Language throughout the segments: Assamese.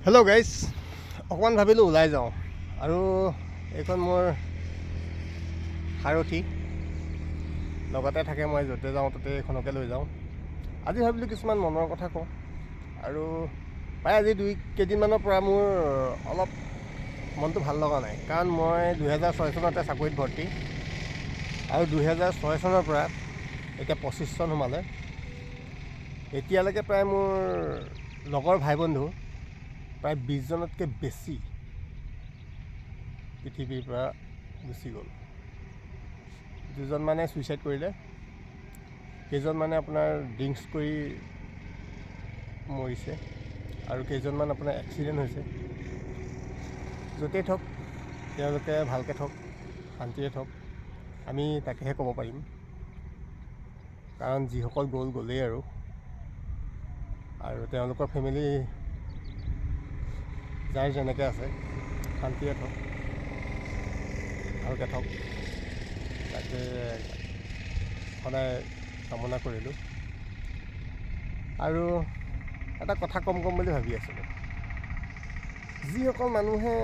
হেল্ল' গাইজ, অকণমান ভাবিলোঁ ওলাই যাওঁ আৰু এইখন মোৰ সাৰথি লগতে থাকে। মই য'তে যাওঁ ত'তে এইখনকে লৈ যাওঁ। আজি ভাবিলোঁ কিছুমান মনৰ কথা কওঁ আৰু প্ৰায় আজি কেইদিনমানৰ পৰা মোৰ অলপ মনটো ভাল লগা নাই, কাৰণ মই 2006 চনতে চাকৰিত ভৰ্তি আৰু 2006 চনৰ পৰা এতিয়া 25 চন সোমালে। এতিয়ালৈকে প্ৰায় মোৰ লগৰ ভাই বন্ধু প্ৰায় 20 জনতকৈ বেছি পৃথিৱীৰ পৰা গুচি গ'ল। দুজনমানে ছুইচাইড কৰিলে, কেইজনমানে আপোনাৰ ড্ৰিংকছ কৰি মৰিছে আৰু কেইজনমান আপোনাৰ এক্সিডেণ্ট হৈছে। য'তেই থওক তেওঁলোকে ভালকৈ থওক, শান্তিৰে থওক, আমি তাকেহে ক'ব পাৰিম। কাৰণ যিসকল গ'লেই আৰু তেওঁলোকৰ ফেমিলি যাৰ যেনেকৈ আছে শান্তিৰে থওক, ভালকৈ থওক, তাকে সদায় কামনা কৰিলোঁ। আৰু এটা কথা ক'ম বুলি ভাবি আছিলোঁ। যিসকল মানুহে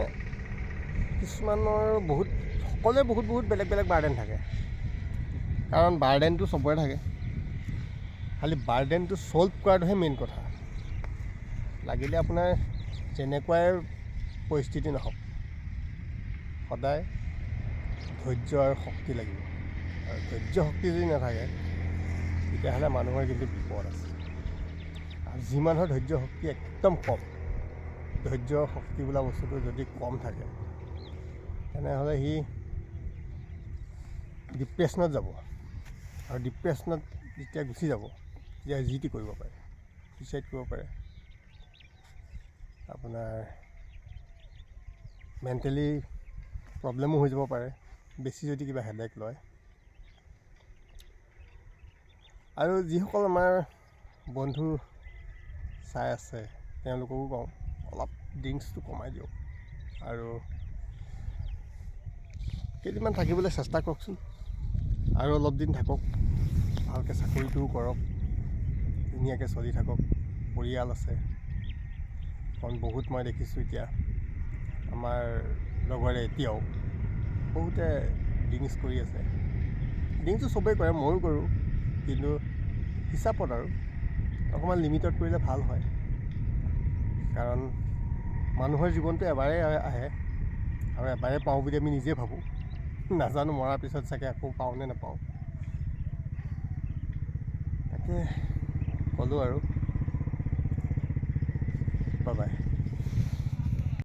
কিছুমানৰ সকলোৱে বহুত বেলেগ বেলেগ বাৰ্ডেন থাকে, কাৰণ বাৰ্ডেনটো চবৰে থাকে, খালি বাৰ্ডেনটো ছল্ভ কৰাটোহে মেইন কথা। লাগিলে আপোনাৰ যেনেকুৱাই পৰিস্থিতি নহওক, সদায় ধৈৰ্য আৰু শক্তি লাগিব। আৰু ধৈৰ্য শক্তি যদি নাথাকে তেতিয়াহ'লে মানুহৰ কিন্তু বিপদ আছে। আৰু যি মানুহৰ ধৈৰ্য শক্তি একদম কম, ধৈৰ্য শক্তি বোলা বস্তুটো যদি কম থাকে তেনেহ'লে সি ডিপ্ৰেশ্যনত যাব, আৰু ডিপ্ৰেশ্যনত যেতিয়া গুচি যাব তেতিয়া যি টি কৰিব পাৰে, ছুইচাইড কৰিব পাৰে, আপোনাৰ মেণ্টেলি প্ৰব্লেমো হৈ যাব পাৰে বেছি যদি কিবা হেডেক লয়। আৰু যিসকল আমাৰ বন্ধু চাই আছে তেওঁলোককো কওঁ, অলপ ড্ৰিংকছটো কমাই দিয়ক আৰু কেইদিনমান থাকিবলৈ চেষ্টা কৰকচোন, আৰু অলপ দিন থাকক, ভালকৈ চাকৰিটোও কৰক, ধুনীয়াকৈ চলি থাকক, পৰিয়াল আছে। কাৰণ বহুত মই দেখিছোঁ এতিয়া আমাৰ লগৰে এতিয়াও বহুতে ড্ৰিংকছ কৰি আছে। ড্ৰিংকছটো চবেই কৰে, ময়ো কৰোঁ, কিন্তু হিচাপত আৰু অকণমান লিমিটত কৰিলে ভাল হয়। কাৰণ মানুহৰ জীৱনটো এবাৰেই আহে আৰু এবাৰেই পাওঁ বুলি আমি নিজে ভাবোঁ। নাজানো মৰাৰ পিছত চাগে আকৌ পাওঁ নে নাপাওঁ। তাকে ক'লোঁ আৰু বাই বাই।